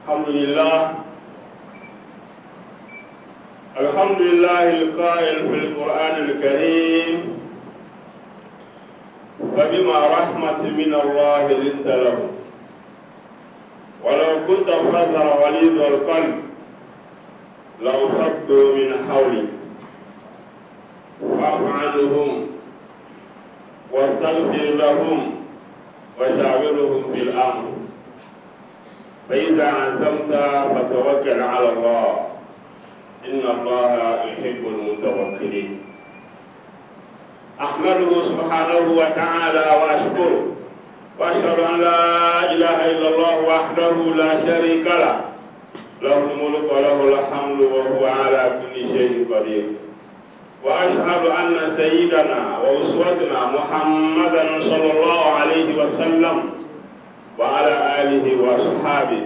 الحمد لله القائل في القرآن الكريم فبما رحمة من الله لنت له ولو كنت فظا غليظ القلب لانفضوا من حولك فاعف عنهم واستغفر لهم وشاورهم في الأمر فإذا عزمت فتوكل على الله إن الله يحب المتوكلين. أحمده سبحانه وتعالى وأشكره وأشهد أن لا إله إلا الله وحده لا شريك له له الملك وله الحمد وهو على كل شيء قدير. وأشهد أن سيدنا وأسوتنا محمدا صلى الله عليه وسلم وعلى آله وصحابه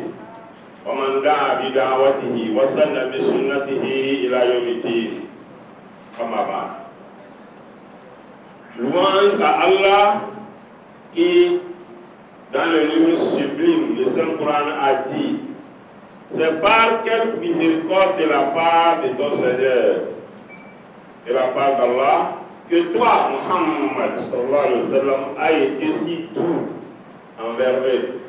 ومن دعا بدعوته وسن بسنته إلى يوم الدين. أما بعد. Louange à Allah qui, dans le livre sublime, le Saint-Coran a dit: c'est par quelle miséricorde de la part de ton Seigneur, de la part d'Allah, que toi, Muhammad sallallahu alayhi wa sallam, a été si doux envers eux.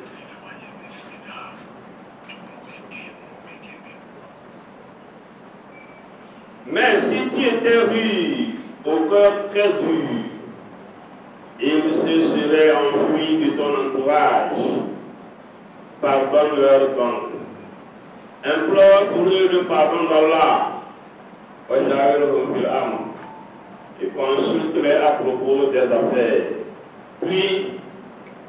Mais si tu étais rude, au cœur très dur, ils se seraient enfuis de ton entourage. Pardonne-leur donc. Implore pour eux le pardon d'Allah. Et consulte-les à propos des affaires. Puis,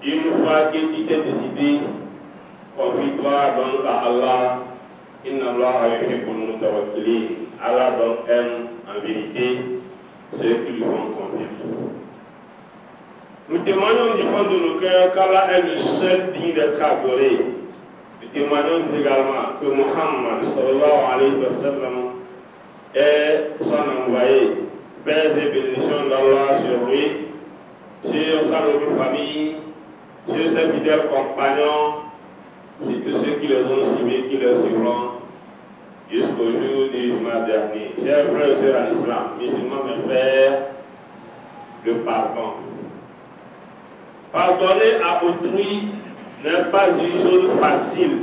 une fois que tu t'es décidé, confie-toi donc à Allah. Inna Allah yuhibbul mutawakkilin. Allah donc aime en vérité ceux qui lui font confiance. Nous témoignons du fond de nos cœurs qu'Allah est le seul digne d'être adoré. Nous témoignons également que Muhammad sallallahu alayhi wa sallam est son envoyé. Paix et bénédiction d'Allah sur lui, sur sa noble famille, sur ses fidèles compagnons, sur tous ceux qui les ont suivis, qui les suivront jusqu'au jour du jugement dernier. Chers frères et sœurs en islam, musulmans, mes frères, le pardon. Pardonner à autrui n'est pas une chose facile,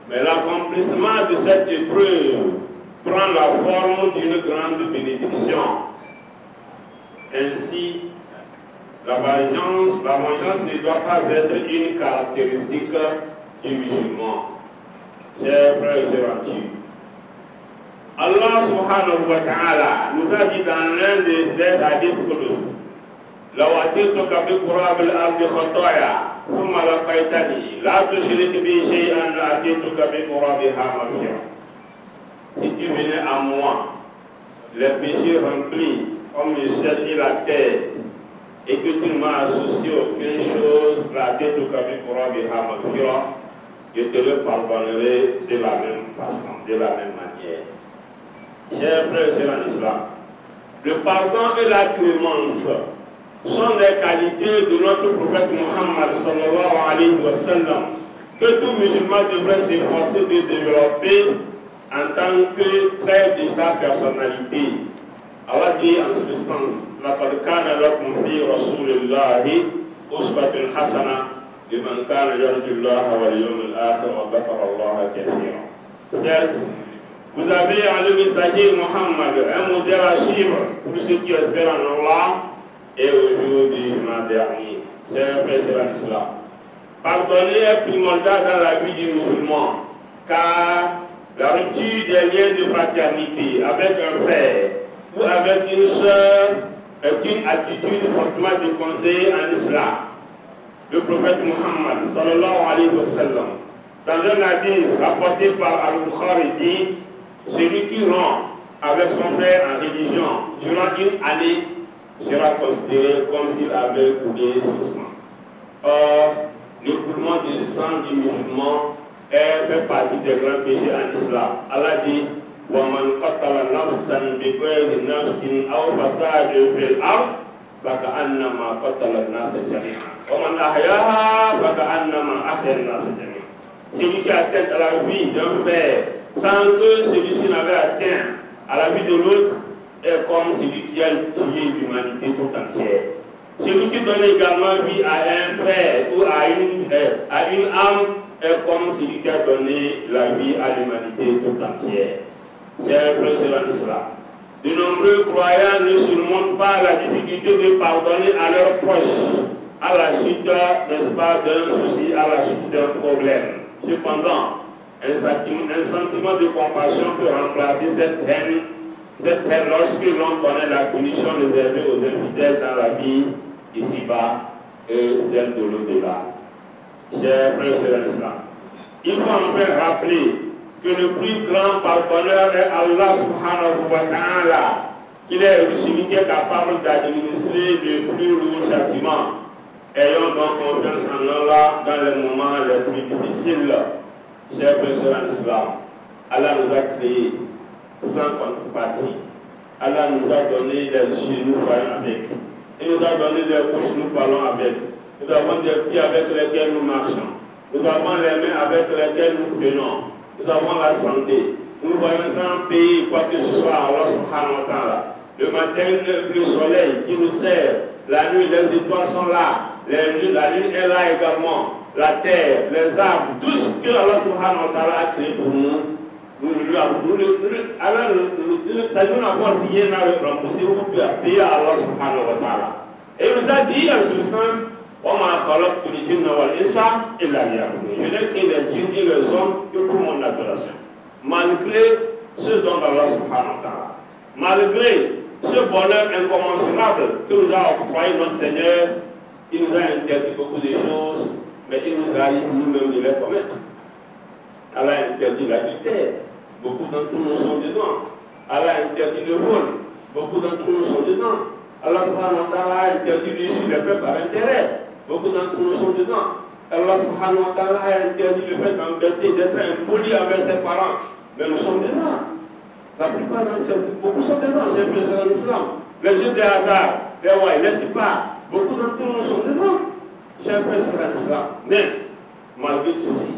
mais l'accomplissement de cette épreuve prend la forme d'une grande bénédiction. Ainsi, la vengeance ne doit pas être une caractéristique du musulman. Chers frères et sœurs en Dieu, Allah subhanahu wa ta'ala nous a dit dans l'un des hadiths qudus: لو أتيتك بقراب الأرض خطايا ثم لقيتني لا تشرك بي شيئا لأتيتك بقرابها مغفرة. Si tu venais à moi, les péchés remplis comme le ciel et la terre, et que tu ne m'as associé aucune chose, لأتيتك بقرابها مغفرة, je te le pardonnerai de la même façon, de la même manière. Chers frères et sœurs en islam, le pardon et la clémence sont des qualités de notre prophète Muhammad sallallahu alayhi wa sallam que tout musulman devrait s'efforcer de développer en tant que trait de sa personnalité. Allah dit en substance: لَقَدْ كَانَ لَكُمْ فِي رَسُولِ اللَّهِ أُسْوَةٌ حَسَنَةٌ لِمَنْ كَانَ يَرْجُو اللَّهَ وَالْيَوْمَ الْآخِرَ وَذَكَرَ اللَّهَ كَثِيرًا. Certes, vous avez en le messager Muhammad un modèle à suivre pour ceux qui espèrent en Allah et au jour du jugement dernier. Chers frères et sœurs en islam, pardonner est primordial dans la vie du musulman, car la rupture des liens de fraternité avec un frère ou avec une sœur est une attitude fortement déconseillée en islam. Le prophète Muhammad sallallahu alayhi wa sallam, dans un hadith rapporté par Al-Bukhari, dit: celui qui rompt avec son frère en religion durant une année sera considéré comme s'il avait coulé son sang. Or, l'écoulement du sang du musulman fait partie des grands péchés en islam. Allah dit: وَمَنْ قَتَلَ نَفْسًا بِغَيْرِ نَفْسٍ أَوْ فَسَادٍ فِي الْأَرْضِ فَكَأَنَّمَا قَتَلَ النَّاسَ جَمِيعًا وَمَنْ أَحْيَاهَا فَكَأَنَّمَا أَحْيَا النَّاسَ جَمِيعًا. celui qui atteint à la vie d'un père sans que celui-ci n'avait atteint à la vie de l'autre est comme celui qui a tué l'humanité tout entière. Celui qui donne également vie à un frère ou à une âme est comme celui qui a donné la vie à l'humanité tout entière. Chers frères et sœurs, de nombreux croyants ne surmontent pas la difficulté de pardonner à leurs proches à la suite, n'est-ce pas, d'un souci, à la suite d'un problème. Cependant, un sentiment de compassion peut remplacer cette haine lorsque l'on connaît la punition réservée aux infidèles dans la vie ici-bas et celle de l'au-delà. Chers frères et sœurs, il faut enfin rappeler que le plus grand pardonneur est Allah subhanahu wa ta'ala, qu'il est celui qui est capable d'administrer le plus lourd châtiment. Ayons donc confiance en Allah dans les moments les plus difficiles. Chers frères et sœurs en islam, Allah nous a créés sans contrepartie. Allah nous a donné les yeux, nous voyons avec. Il nous a donné des bouches, nous parlons avec. Nous avons des pieds avec lesquels nous marchons. Nous avons les mains avec lesquelles nous prenons. Nous avons la santé. Nous voyons sans payer quoi que ce soit à Allah subhanahu wa ta'ala. Le matin, le soleil qui nous sert. La nuit, les étoiles sont là. La lune est là également. La terre, les arbres, tout ce que Allah subhanahu wa ta'ala a créé pour nous. Nous n'avons rien à rembourser ou payer à Allah subhanahu wa ta'ala. Et il nous a dit en substance, je n'ai créé les djinns et les hommes que pour mon adoration. Malgré ce don d'Allah subhanahu wa ta'ala, malgré ce bonheur incommensurable que nous a octroyé notre Seigneur, il nous a interdit beaucoup de choses, mais il nous a dit nous-mêmes de les commettre. Allah a interdit l'adultère, beaucoup d'entre nous sont dedans. Allah a interdit le vol, beaucoup d'entre nous sont dedans. Allah subhanahu wa ta'ala a interdit d'issuer les peuples par intérêt. Beaucoup d'entre nous sont dedans. Allah subhanahu wa ta'ala a interdit le fait d'embêter, d'être impoli avec ses parents. Mais nous sommes dedans. La plupart d'entre nous, beaucoup sont dedans. J'ai vu ça en islam. Les jeux de hasard, les waïs, les sipas, beaucoup d'entre nous sont dedans. J'ai vu ça en islam. Mais, malgré tout ceci,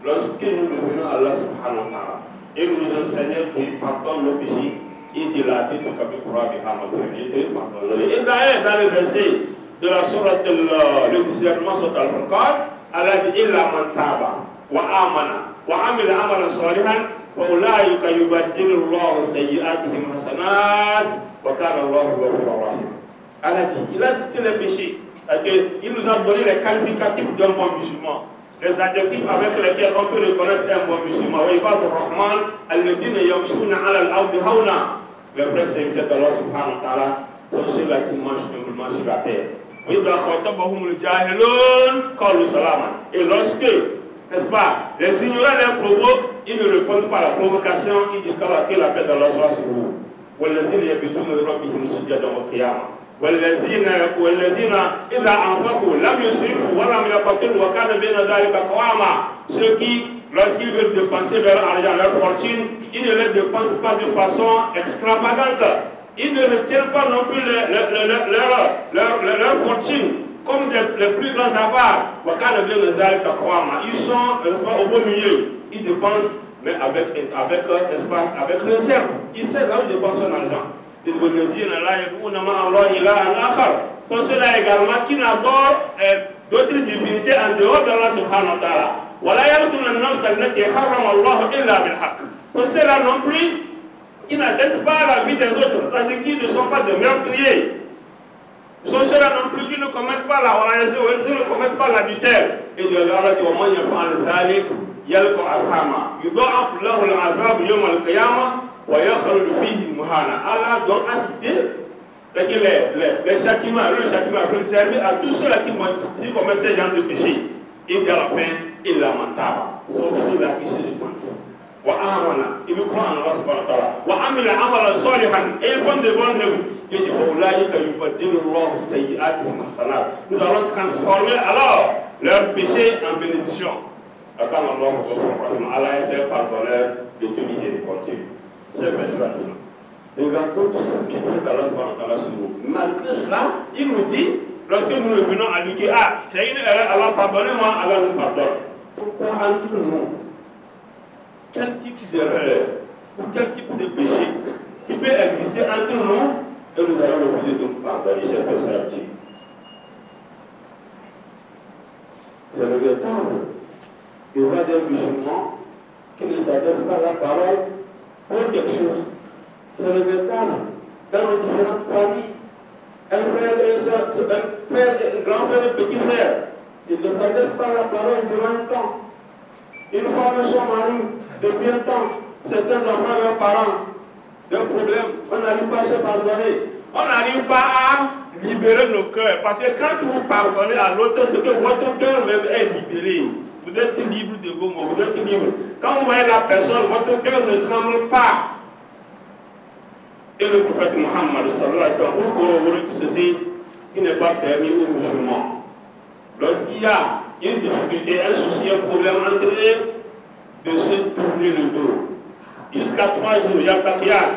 lorsque nous revenons à Allah subhanahu wa ta'ala, et nous nous enseignons qu'il pardonne nos péchés, il dit la tête au Kabir Kourab et pardonne. Et d'ailleurs, dans le verset de la sourate le discernement sur Al-Furqan, Allah dit illa man taba wa amana wa amila amalan salihan fa ulaika yubaddilu Allahu sayyi'atihim hasanat wa kana Allahu ghafurur rahim. Allah dit, il a cité les péchés, il nous a donné les qualificatifs d'un bon musulman, les adjectifs avec lesquels on peut reconnaître un bon musulman. Wa ibadur rahman alladhina yamshuna 'ala al-ardi hawna. Les vrais serviteurs d'Allah subhanahu wa ta'ala sont ceux-là qui marchent humblement sur la terre. Et lorsque, n'est-ce pas, les ignorants les provoquent, ils ne répondent pas à la provocation, ils déclarent que la paix d'Allah soit sur vous. والذين إذا أنفقوا لم يسرفوا ولم يقتروا وكان بين ذلك قواما. Ceux qui, lorsqu'ils veulent dépenser leur argent, leur fortune, ils ne les dépensent pas de façon extravagante. Ils ne retiennent pas non plus leur fortune comme les plus grands avares. Ils sont, n'est-ce pas, au beau milieu. Ils dépensent, mais avec réserve. Ils savent là où ils dépensent son argent. Pour ceux-là également qui n'adorent d'autres divinités en dehors d'Allah subhanahu wa ta'ala. Pour ceux-là non plus, qui n'atteignent pas la vie des autres, c'est-à-dire qui ne sont pas de meurtriers. Pour ceux-là non plus qui ne commettent pas la oraison, qui ne commettent pas l'adultère. Et de Allah dit au moins Allah donc a cité les châtiments, le châtiment peut servir à tous ceux-là qui commettent ces genres de péchés. Il dit à la fin, il est lamentable, sauf ceux-là qui se dépensent. Il nous croit en Allah subhanahu wa ta'ala. Wa amila amalan salihan, et ils font de bonnes œuvres. Il dit, nous allons transformer alors leurs péchés en bénédiction. Allah est un pardonneur de tout miséricordieux. C'est vrai. Regardons tout ça qui est d'Allah subhanahu wa ta'ala sur nous. Malgré cela, il nous dit, lorsque nous revenons à lui, c'est une erreur, Allah pardonnez-moi, Allah nous pardonne. Pourquoi entre nous? Quel type d'erreur ou quel type de péché qui peut exister entre nous et nous allons refuser de nous pardonner, chers frères et sœurs? C'est regrettable. Il y aura des musulmans qui ne s'adressent pas à la parole pour quelque chose. C'est regrettable. Dans nos différentes familles, un frère et une soeur, un frère, un grand frère et un petit frère, ils ne s'adressent pas à la parole durant un temps. Une femme et son mari, depuis un temps, certains enfants et leurs parents, d'un problème, on n'arrive pas à se pardonner. On n'arrive pas à libérer nos cœurs. Parce que quand vous pardonnez à l'autre, c'est que votre cœur même est libéré. Vous êtes libre de vos mots, vous êtes libre. Quand vous voyez la personne, votre cœur ne tremble pas. Et le prophète Mohammed, sallallahu alayhi wa sallam, pour corroborer tout ceci, qui n'est pas permis aux musulmans. Lorsqu'il y a une difficulté, un souci, un problème entre eux, de se tourner le dos. Jusqu'à 3 jours, il y a le taquillage.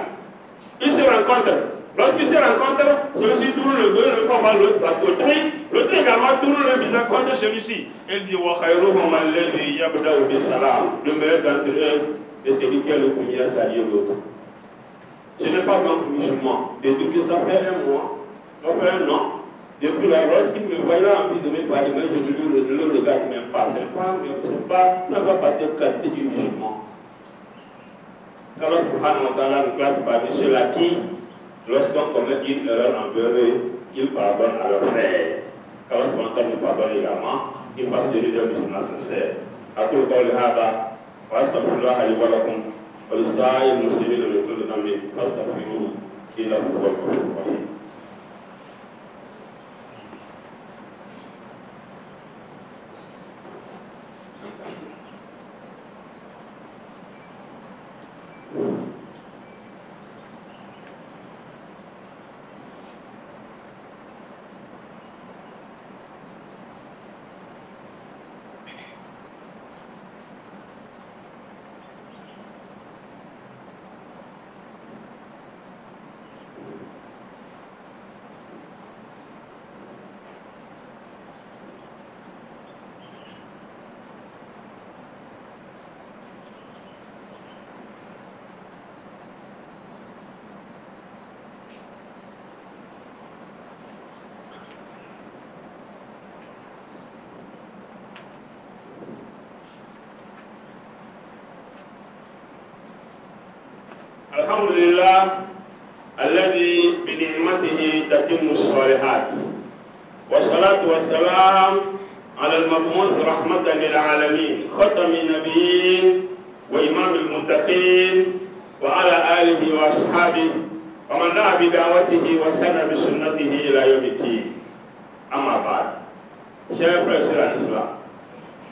Ils se rencontrent. Lorsqu'ils se rencontrent, celui-ci tourne le dos, le pas voir l'autre l'autre également tourne le visage contre celui-ci. Il dit wa khayruhum alladhi yabda'u bis-salam. Le meilleur d'entre eux est celui qui est le premier à saluer l'autre. Ce n'est pas donc musulman. Depuis que ça fait un mois, ça fait un an, depuis là, lorsqu'il me voyait envie de me parler, je ne le regarde même pas. Ça ne va pas être qualité du musulman. Allah subhanahu wa ta'ala nous classe parmi ceux-là qui, lorsqu'on commet une erreur envers eux, ils pardonnent à leurs frères. Allah subhanahu wa ta'ala nous pardonne également, il va se donner des musulmans sincères. أقول قولي هذا وأستغفر الله لي ولكم ولسائر المسلمين من كل ذنب فاستغفروه إنه هو الغفور الرحيم. الحمد لله الذي بنعمته تتم الصالحات والصلاة والسلام على المبعوث رحمة للعالمين ختم النبيين وإمام المتقين وعلى آله وأصحابه ومن دعا بدعوته وسن بسنته إلى يوم الدين. أما بعد, chers frères et sœurs en islam,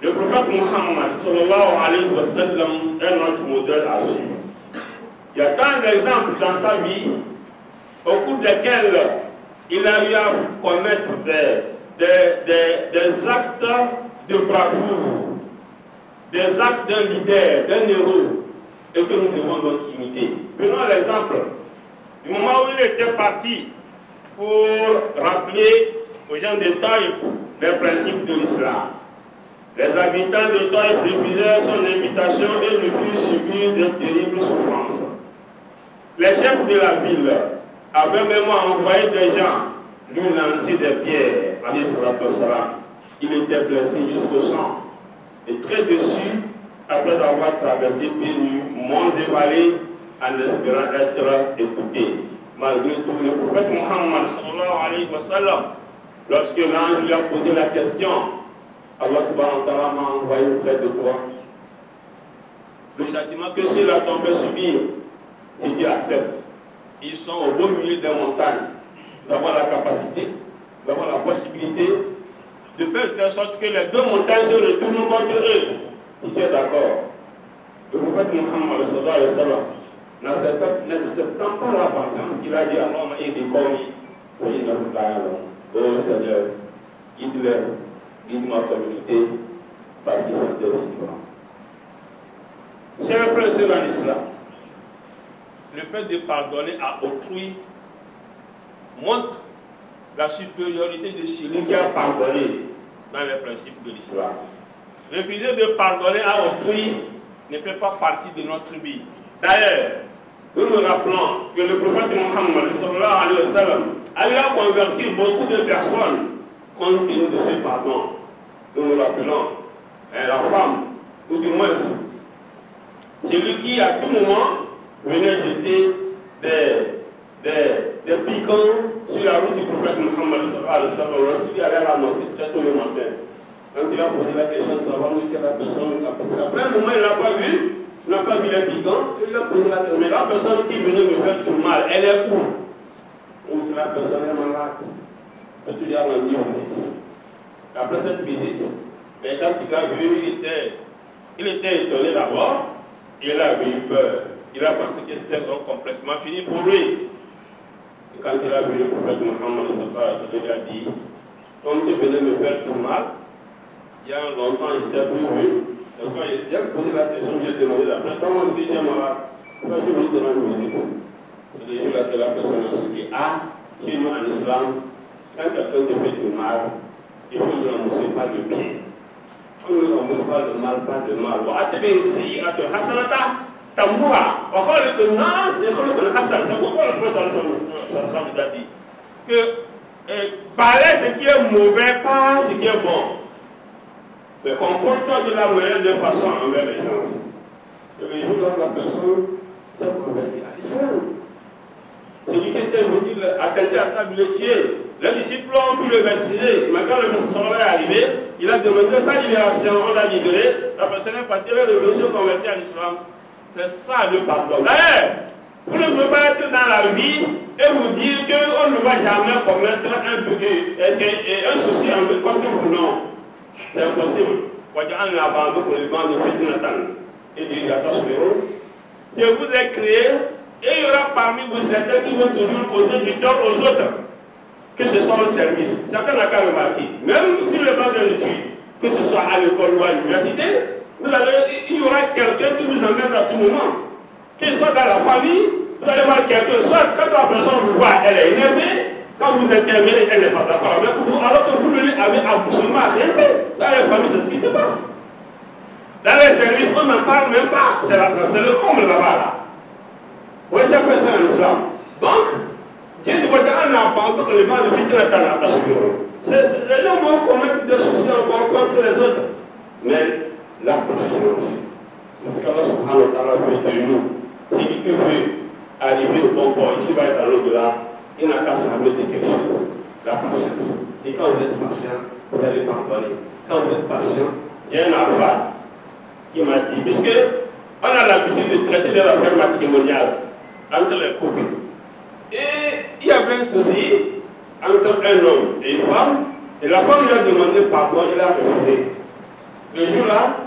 le prophète Muhammad sallallahu alayhi wa sallam est notre modèle à suivre. Il y a tant d'exemples dans sa vie au cours desquels il a eu à commettre des actes de bravoure, des actes d'un leader, d'un héros, et que nous devons donc imiter. Prenons l'exemple du moment où il était parti pour rappeler aux gens de Taïf les principes de l'islam. Les habitants de Taïf refusèrent son invitation et lui firent subir de terribles souffrances. Les chefs de la ville avaient même envoyé des gens lui lancer des pierres. Il était blessé jusqu'au sang. Et très déçu, après avoir traversé Péru, monts et vallées, en espérant être écouté. Malgré tout, le prophète Muhammad sallallahu alayhi wa sallam, lorsque l'ange lui a posé la question, Allah subhanahu wa ta'ala m'a envoyé auprès de toi. Le châtiment que s'il a tombé subir, si tu acceptes, ils sont au beau milieu des montagnes, d'avoir la capacité, d'avoir la possibilité de faire de telle sorte que les deux montagnes se retournent contre eux. Si tu es d'accord, le prophète Muhammad sallallahu alayhi wa sallam, n'acceptant pas la vengeance, il a dit à l'homme et des commis, oh Seigneur, guide ma communauté parce qu'ils sont des citoyens. Chers frères et sœurs en islam, le fait de pardonner à autrui montre la supériorité de celui qui a pardonné dans les principes de l'islam. Refuser de pardonner à autrui ne fait pas partie de notre vie. D'ailleurs, nous nous rappelons que le prophète Mohammed sallallahu alayhi wa sallam a converti beaucoup de personnes compte tenu de ce pardon. Nous nous rappelons, la femme, ou du moins, celui qui à tout moment venait jeter des piquants sur la route du prophète Mohammed sallallahu alayhi wa sallam, lorsqu'il allait à la mosquée très tôt le matin. Quand il a posé la question de savoir où était la personne, après un moment, il n'a pas vu. Il n'a pas vu les piquants, il a posé la question. Mais la personne qui venait me faire tout mal, elle est où? Ou la personne est malade. Peut-tu lui as rendu visite. Après cette visite, mais quand il a vu, il était étonné d'abord, il a eu peur. Il a pensé que c'était complètement fini pour lui. Et quand il a vu le prophète Mohammed sallallahu alayhi wa sallam, il a dit, comme tu venais me faire tout mal, il y a longtemps, il était plus vu. Donc, quand il a posé la question, il a demandé après, comment on dit, j'ai malade? Pourquoi je lui demande une visite? C'est le jour que la personne a dit, chez nous en islam, quand quelqu'un te fait du mal, il faut ne rembourser pas le pied. On ne rembourse pas le mal, pas de mal. C'est pourquoi le prophète a dit que parler ce qui est mauvais, pas ce qui est bon. Mais comporte-toi de la meilleure des façons envers les gens. Et le jour où la personne s'est convertie à l'islam, celui qui était venu attenter à ça, le tuer. Les disciples ont pu le maîtriser, mais quand le Messie est arrivé, il a demandé sa libération, on l'a libéré, la personne est partie, elle est revenue se convertir à l'islam. C'est ça le pardon. D'ailleurs, vous ne pouvez pas être dans la vie et vous dire qu'on ne va jamais commettre un souci contre vous, non. C'est impossible. Et Dieu vous a créé et il y aura parmi vous certains qui vont toujours causer du tort aux autres. Que ce soit au service. Chacun n'a qu'à remarquer. Même sur le banc de l'étude, que ce soit à l'école ou à l'université, il y aura quelqu'un qui vous emmène à tout moment. Que ce soit dans la famille, vous allez voir quelqu'un, soit quand la personne vous voit, elle est énervée, quand vous intervenez, elle n'est pas d'accord avec vous, alors que vous lui avez absolument rien fait. Dans les familles, c'est ce qui se passe. Dans les services, on n'en parle même pas. C'est le comble là-bas. Là. Oui, j'ai fait ça en islam. Donc, Dieu dit qu'on n'a pas encore le vent de vite la tâche. Les gens vont commettre des soucis encore contre les autres. Mais la patience, c'est ce qu'Allah subhanahu wa ta'ala veut de nous. Celui qui veut arriver au bon port, ici va être à l'au-delà, il n'a qu'à s'armer de quelque chose. La patience. Et quand vous êtes patient, vous allez pardonner. Quand vous êtes patient, il y a un arbre qui m'a dit, puisque on a l'habitude de traiter des affaires matrimoniales entre les couples. Et il y avait un souci entre un homme et une femme, et la femme lui a demandé pardon, il a refusé. Le jour-là,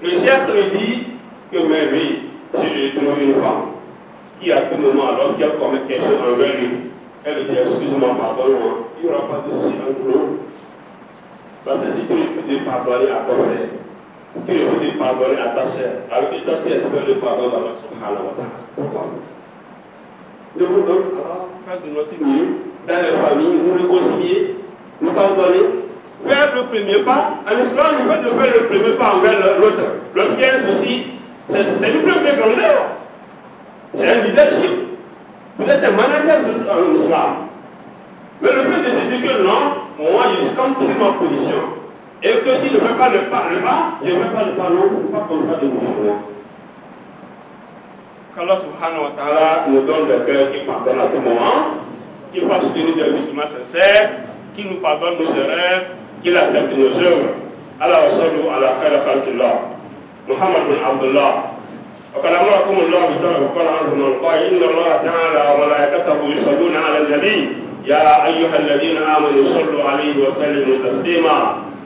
le chef lui dit que mais lui, si je trouve une femme qui à tout moment, lorsqu'elle commet quelque chose envers lui, elle lui dit excuse-moi, pardonne-moi, il n'y aura pas de souci entre nous. Parce que si tu refuses de pardonner à ton frère, tu refuses de pardonner à ta soeur, alors que toi tu espères le pardon d'Allah subhanahu wa ta'ala. Pourquoi? Nous devons donc faire de notre mieux dans les familles, nous réconcilier, nous pardonner, faire le premier pas. En islam, nous devons faire le premier pas envers l'autre. Lorsqu'il y a un souci, c'est une preuve de grandeur. C'est un leadership. Vous êtes un manager en islam. Mais le fait de se dire que non, moi je suis comme toute ma position. Et que si je ne fais pas le pas, je ne fais pas le pas, non, ce n'est pas comme ça de vous. Qu'Allah subhanahu wa ta'ala nous donne des cœurs qui pardonnent à tout moment, qui fasse de nous des musulmans sincères, qui nous pardonne nos erreurs, qui accepte nos œuvres. Allah wa sallu ala khayra khalqillah. Muhammad bin Abdullah. وقال أمركم الله بسبب وقال عنهم القائل إن الله تعالى وملائكته يصلون على النبي يا أيها الذين آمنوا صلوا عليه وسلموا تسليما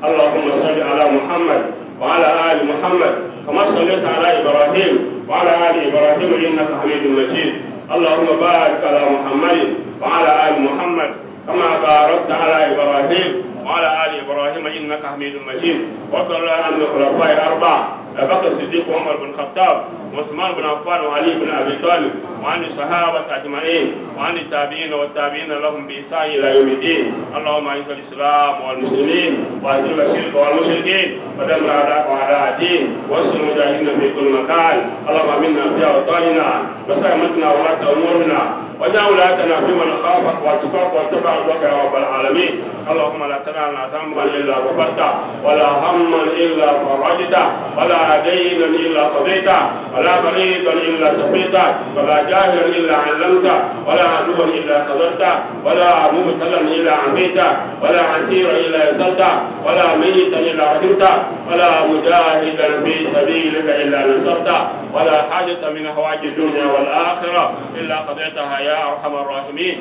اللهم صل على محمد وعلى آل محمد كما صليت على إبراهيم وعلى آل إبراهيم إنك حميد مجيد اللهم بارك على محمد وعلى آل محمد كما باركت على إبراهيم وعلى آل إبراهيم إنك حميد مجيد وارض عن الخلفاء الأربعة أبو بكر الصديق وعمر بن الخطاب وعثمان بن عفان وعلي بن أبي طالب وعن الصحابة أجمعين وعن التابعين والتابعين لهم بإحسان إلى يوم الدين. اللهم أعز الإسلام والمسلمين وأذل الشرك والمشركين ودمر أعداءك وأعداء الدين وانصر المجاهدين في كل مكان. اللهم آمنا في أوطاننا وسلامتنا ولاة أمورنا واجعل ولايتنا في من خافك واتقاك واتبع رضاك يا رب العالمين. اللهم لا تدع لنا ذنبا الا غفرته ولا هما الا فرجته ولا دينا الا قضيته ولا مريضا الا شفيته ولا جاهلا الا علمته ولا عدوا الا خذلته ولا مبتلا الا عافيته ولا عسيرا الا يسرته ولا ميتا الا رحمته ولا مجاهدا في سبيلك الا نصرته ولا حاجة من هواج الدنيا والآخرة إلا قضيتها يا أرحم الراحمين.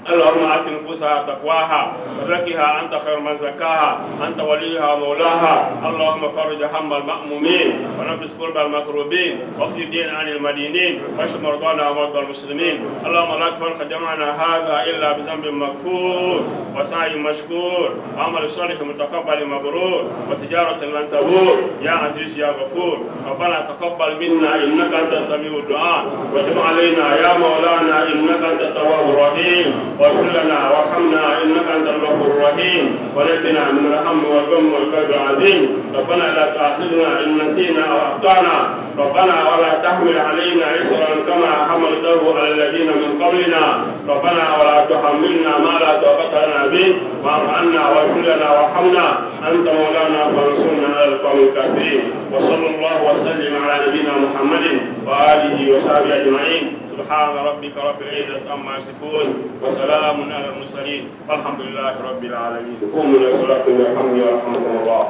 اللهم آت نفوسها تقواها وزكها أنت خير من زكاها أنت وليها ومولاها. اللهم فرج هم المأمومين ونفس كرب المكروبين واقض الدين عن المدينين واشف مرضانا ومرضى المسلمين. اللهم لا تفرق جمعنا هذا إلا بذنب مغفور وسعي مشكور وعمل صالح متقبل مبرور وتجارة لن تبور يا عزيز يا غفور. ربنا تقبل منا إنك أنت السميع الدعاء وتب علينا يا مولانا إنك أنت التواب الرحيم واغفر لنا وارحمنا انك انت الغفور الرحيم ونجنا من الهم والغم والكرب العظيم. ربنا لا تؤاخذنا ان نسينا او اخطانا ربنا ولا تحمل علينا اسرا كما حملته على الذين من قبلنا ربنا ولا تحملنا ما لا طاقه لنا به واعف عنا واغفر لنا وارحمنا انت مولانا فانصرنا على القوم الكافرين. وصلى الله وسلم على نبينا محمد واله وصحبه اجمعين. سبحان ربك رب العزة عما يصفون وسلام على المرسلين والحمد لله رب العالمين. قوموا إلى صلاتكم يرحمني ويرحمكم الله.